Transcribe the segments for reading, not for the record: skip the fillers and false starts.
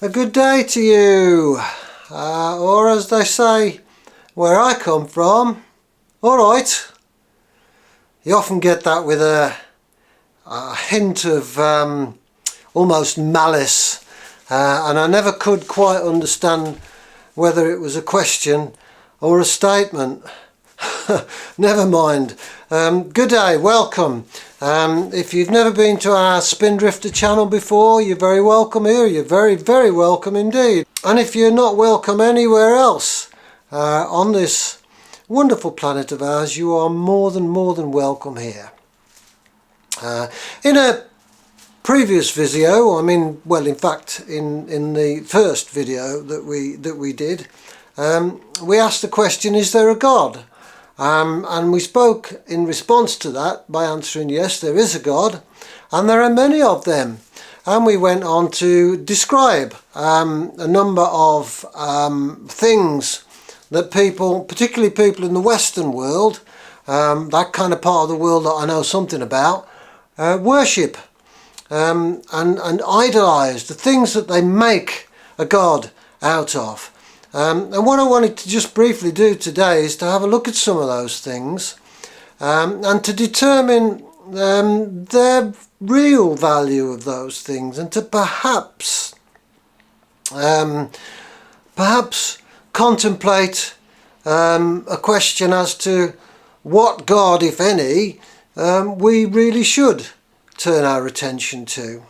A good day to you, or as they say where I come from, alright. You often get that with a hint of almost malice, and I never could quite understand whether it was a question or a statement. Never mind. Good day, welcome. If you've never been to our Spindrifter channel before, you're very welcome here. You're very, very welcome indeed. And if you're not welcome anywhere else on this wonderful planet of ours, you are more than welcome here. In a previous video, in fact, in the first video that we did, we asked the question, is there a God? And we spoke in response to that by answering yes, there is a God, and there are many of them. And we went on to describe a number of things that people, particularly people in the Western world, that kind of part of the world that I know something about, worship and idolise, the things that they make a God out of. And what I wanted to just briefly do today is to have a look at some of those things and to determine their real value of those things, and to perhaps contemplate a question as to what God, if any, we really should turn our attention to.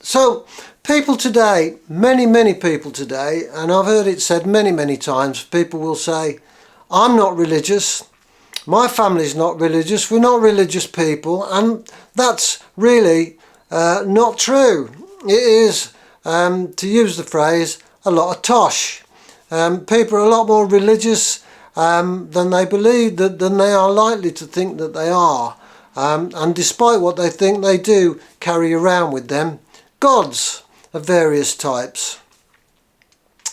So people today, many people today, and I've heard it said many times, people will say, I'm not religious, my family's not religious, we're not religious people, and that's really not true. It is, to use the phrase, a lot of tosh. People are a lot more religious than they believe, than they are likely to think that they are. And despite what they think, they do carry around with them gods of various types.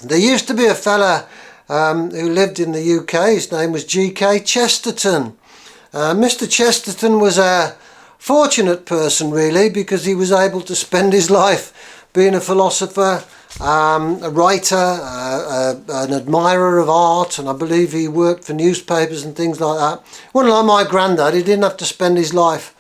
There used to be a fella who lived in the UK. His name was G.K. Chesterton. Mr. Chesterton was a fortunate person, really, because he was able to spend his life being a philosopher, a writer, an admirer of art, and I believe he worked for newspapers and things like that. Wasn't like my granddad. He didn't have to spend his life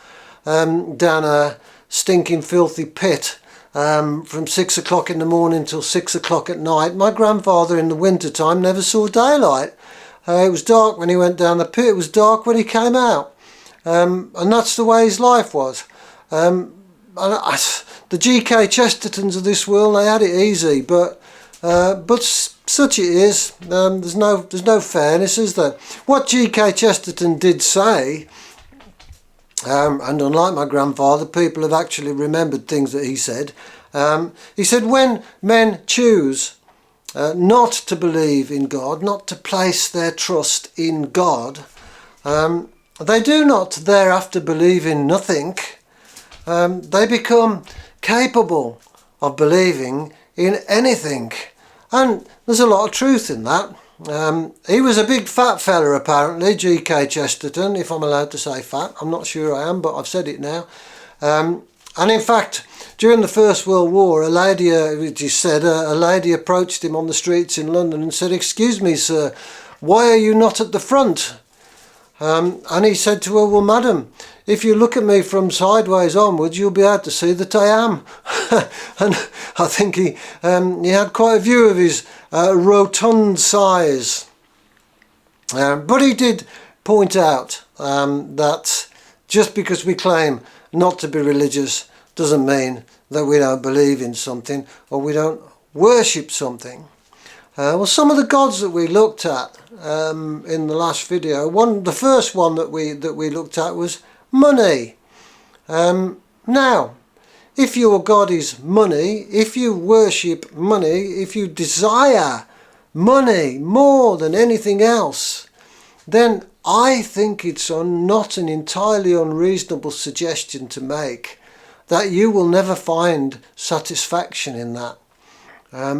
down a stinking filthy pit from 6 o'clock in the morning till 6 o'clock at night. My grandfather in the winter time never saw daylight. It was dark when he went down the pit, it was dark when he came out, and that's the way his life was. The G.K. Chestertons of this world, they had it easy, but such it is. There's no fairness, is there? What G.K. Chesterton did say, and unlike my grandfather, people have actually remembered things that he said. He said, when men choose not to believe in God, not to place their trust in God, they do not thereafter believe in nothing. They become capable of believing in anything. And there's a lot of truth in that. He was a big fat fella, apparently, G.K. Chesterton, if I'm allowed to say fat. I'm not sure I am, but I've said it now. And in fact, during the First World War, a lady approached him on the streets in London and said, "Excuse me, sir, why are you not at the front?" And he said to her, "Well, madam, if you look at me from sideways onwards, you'll be able to see that I am." And I think he had quite a view of his rotund size. But he did point out that just because we claim not to be religious doesn't mean that we don't believe in something or we don't worship something. Well, some of the gods that we looked at in the last video, the first one that we looked at was money. Now, if your God is money, if you worship money, if you desire money more than anything else, then I think it's not an entirely unreasonable suggestion to make that you will never find satisfaction in that.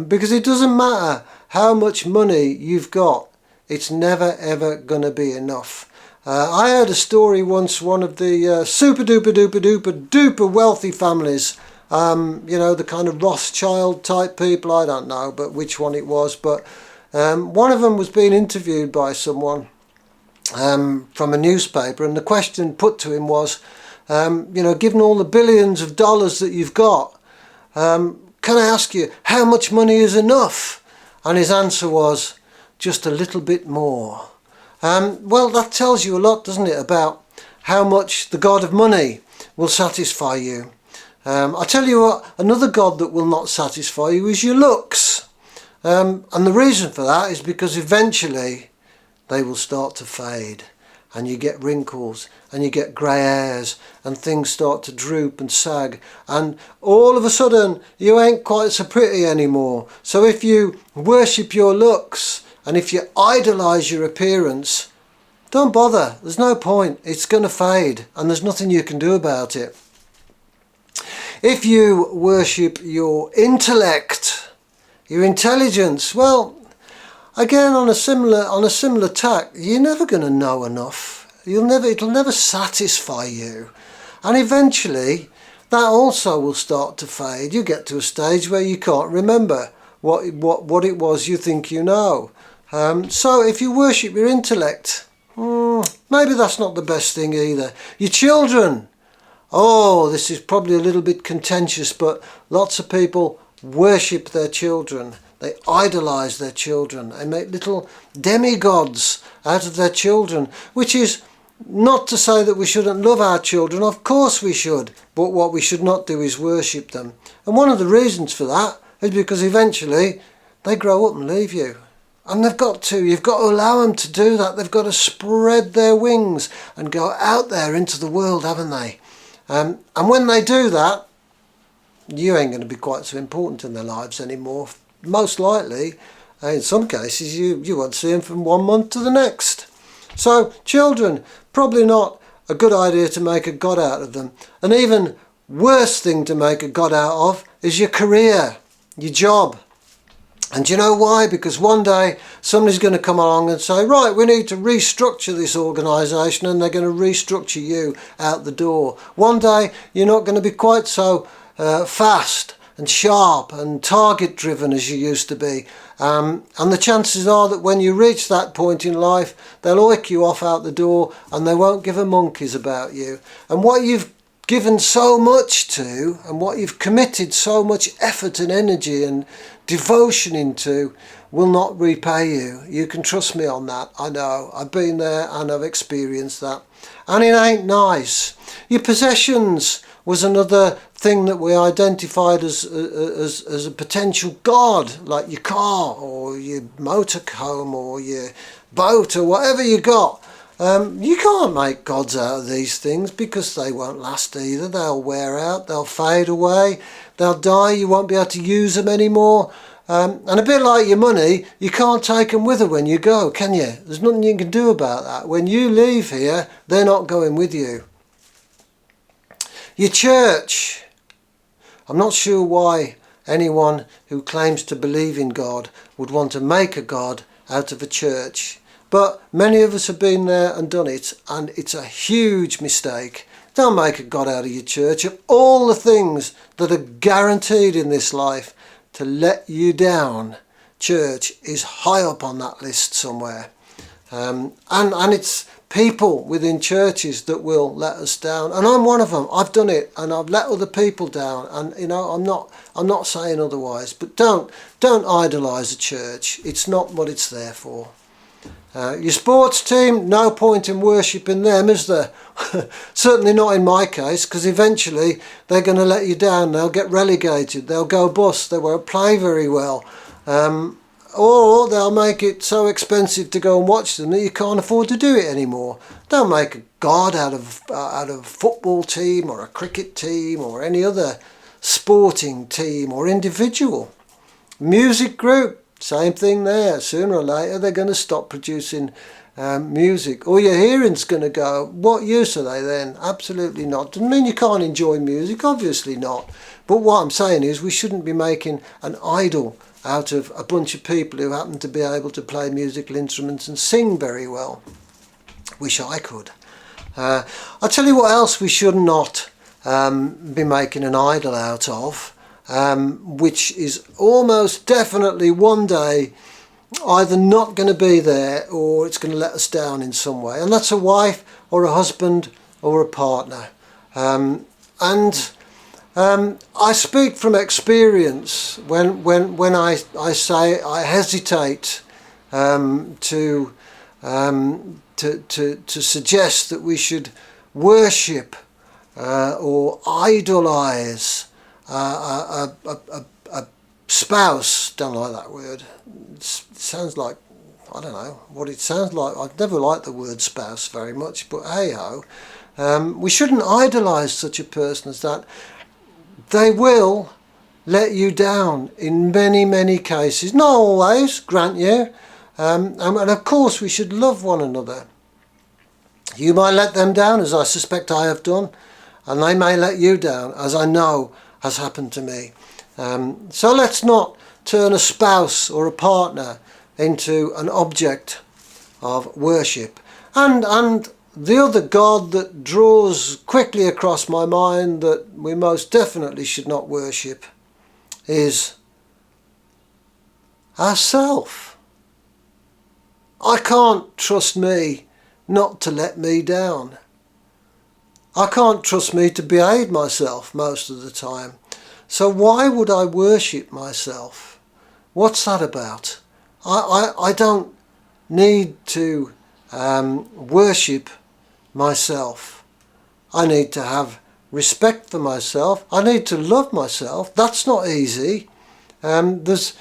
Because it doesn't matter how much money you've got, it's never ever going to be enough. I heard a story once, one of the super duper wealthy families You know, the kind of Rothschild type people, I don't know but which one it was, but one of them was being interviewed by someone from a newspaper, and the question put to him was, you know, given all the billions of dollars that you've got, can I ask you, how much money is enough? And his answer was, just a little bit more. Well, that tells you a lot, doesn't it, about how much the God of money will satisfy you. I tell you what, another God that will not satisfy you is your looks. And the reason for that is because eventually they will start to fade, and you get wrinkles and you get grey hairs and things start to droop and sag, and all of a sudden you ain't quite so pretty anymore. So if you worship your looks and if you idolise your appearance, don't bother, there's no point, it's going to fade and there's nothing you can do about it. If you worship your intellect, your intelligence, well, again, on a similar tack, you're never going to know enough. It'll never satisfy you, and eventually that also will start to fade. You get to a stage where you can't remember what it was you think you know. So if you worship your intellect, maybe that's not the best thing either. Your children. Oh, this is probably a little bit contentious, but lots of people worship their children. They idolise their children. They make little demigods out of their children, which is not to say that we shouldn't love our children. Of course we should, but what we should not do is worship them. And one of the reasons for that is because eventually they grow up and leave you. And they've got to. You've got to allow them to do that. They've got to spread their wings and go out there into the world, haven't they? And when they do that, you ain't going to be quite so important in their lives anymore. Most likely, in some cases, you won't see them from 1 month to the next. So children, probably not a good idea to make a god out of them. An even worse thing to make a god out of is your career, your job. And do you know why? Because one day somebody's going to come along and say, right, we need to restructure this organisation, and they're going to restructure you out the door. One day you're not going to be quite so fast and sharp and target driven as you used to be, and the chances are that when you reach that point in life, they'll oik you off out the door and they won't give a monkey's about you. And what you've given so much to, and what you've committed so much effort and energy and devotion into, will not repay you. You can trust me on that. I know, I've been there and I've experienced that, and it ain't nice. Your possessions was another thing that we identified as a potential god, like your car or your motorhome or your boat or whatever you got. You can't make gods out of these things because they won't last either. They'll wear out, they'll fade away, they'll die, you won't be able to use them anymore. And a bit like your money, you can't take them with you when you go, can you? There's nothing you can do about that. When you leave here, they're not going with you. Your church. I'm not sure why anyone who claims to believe in God would want to make a god out of a church. But many of us have been there and done it, and it's a huge mistake. Don't make a god out of your church. Of all the things that are guaranteed in this life to let you down, church is high up on that list somewhere. And it's people within churches that will let us down, and I'm one of them. I've done it, and I've let other people down, and you know, I'm not saying otherwise, but don't idolise a church. It's not what it's there for. Your sports team, no point in worshipping them, is there? Certainly not in my case, because eventually they're going to let you down. They'll get relegated, they'll go bust, they won't play very well, or they'll make it so expensive to go and watch them that you can't afford to do it anymore. Don't make a god out of a football team or a cricket team or any other sporting team or individual. Music group, same thing there. Sooner or later they're going to stop producing music, or your hearing's going to go. What use are they then? Absolutely not. Doesn't mean you can't enjoy music, obviously not. But what I'm saying is we shouldn't be making an idol out of a bunch of people who happen to be able to play musical instruments and sing very well. Wish I could. I'll tell you what else we should not be making an idol out of, which is almost definitely one day either not going to be there or it's going to let us down in some way. And that's a wife or a husband or a partner. I speak from experience when I say I hesitate to suggest that we should worship or idolize a spouse. Don't like that word. It sounds like, I don't know what it sounds like. I've never liked the word spouse very much, but hey ho. We shouldn't idolize such a person as that. They will let you down in many, many cases. Not always, grant you. And of course we should love one another. You might let them down, as I suspect I have done, and they may let you down, as I know has happened to me. So let's not turn a spouse or a partner into an object of worship. And the other God that draws quickly across my mind that we most definitely should not worship is ourself. I can't trust me not to let me down. I can't trust me to behave myself most of the time. So why would I worship myself? What's that about? I don't need to worship myself. I need to have respect for myself. I need to love myself. That's not easy. There's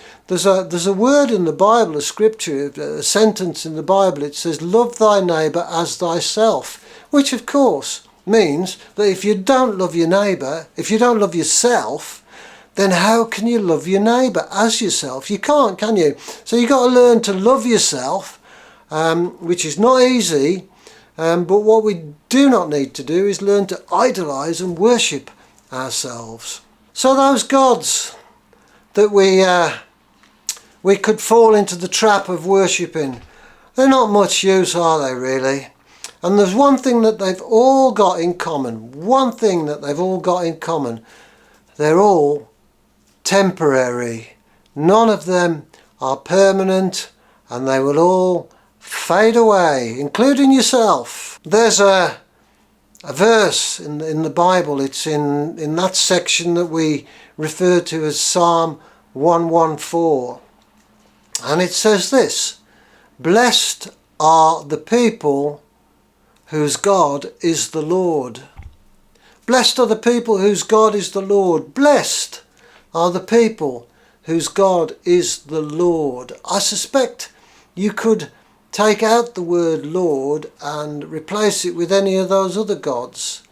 a word in the Bible, a scripture, a sentence in the Bible. It says, "Love thy neighbour as thyself," which of course means that if you don't love your neighbour, if you don't love yourself, then how can you love your neighbour as yourself? You can't, can you? So you've got to learn to love yourself, which is not easy. But what we do not need to do is learn to idolise and worship ourselves. So those gods that we could fall into the trap of worshipping, they're not much use, are they really? And there's one thing that they've all got in common. One thing that they've all got in common. They're all temporary. None of them are permanent, and they will all fade away, including yourself. There's a verse in the Bible. It's in that section that we refer to as Psalm 114. And it says this: "Blessed are the people whose God is the Lord." Blessed are the people whose God is the Lord. Blessed are the people whose God is the Lord. I suspect you could take out the word Lord and replace it with any of those other gods,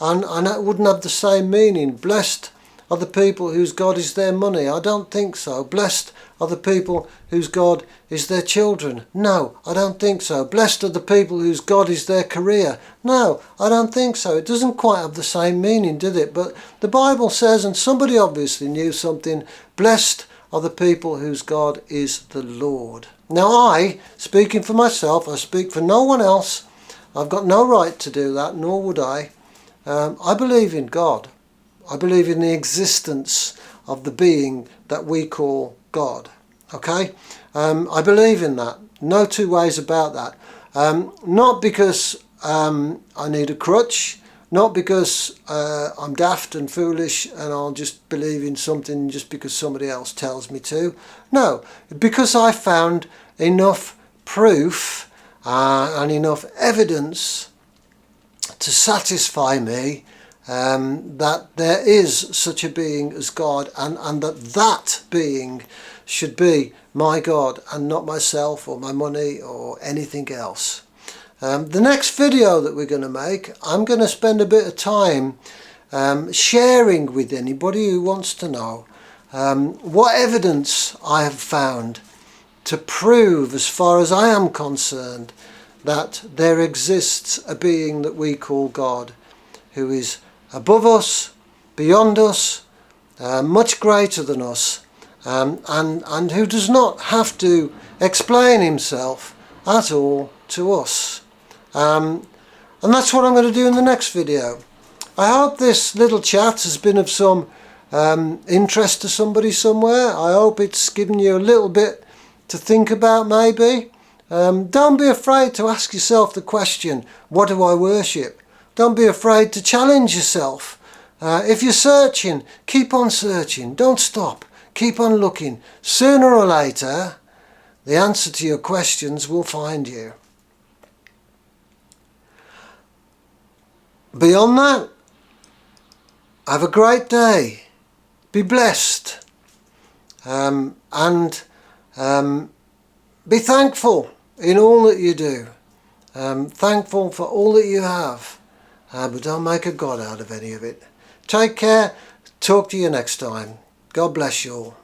and that wouldn't have the same meaning. Blessed are the people whose God is their money. I don't think so. Blessed are the people whose God is their children. No, I don't think so. Blessed are the people whose God is their career. No, I don't think so. It doesn't quite have the same meaning, does it? But the Bible says, and somebody obviously knew something, blessed are the people whose God is the Lord. Now I, speaking for myself, I speak for no one else. I've got no right to do that, nor would I. I believe in God. I believe in the existence of the being that we call God. Okay? I believe in that. No two ways about that. Not because I need a crutch, not because I'm daft and foolish and I'll just believe in something just because somebody else tells me to. No, because I found enough proof and enough evidence to satisfy me that there is such a being as God, and that being should be my God and not myself or my money or anything else. The next video that we're going to make, I'm going to spend a bit of time sharing with anybody who wants to know what evidence I have found to prove, as far as I am concerned, that there exists a being that we call God, who is above us, beyond us, much greater than us, and who does not have to explain himself at all to us. And that's what I'm going to do in the next video. I hope this little chat has been of some interest to somebody somewhere. I hope it's given you a little bit to think about maybe. Don't be afraid to ask yourself the question, what do I worship? Don't be afraid to challenge yourself. If you're searching, keep on searching. Don't stop. Keep on looking. Sooner or later, the answer to your questions will find you. Beyond that, have a great day. Be blessed. And be thankful in all that you do. Thankful for all that you have. But don't make a God out of any of it. Take care. Talk to you next time. God bless you all.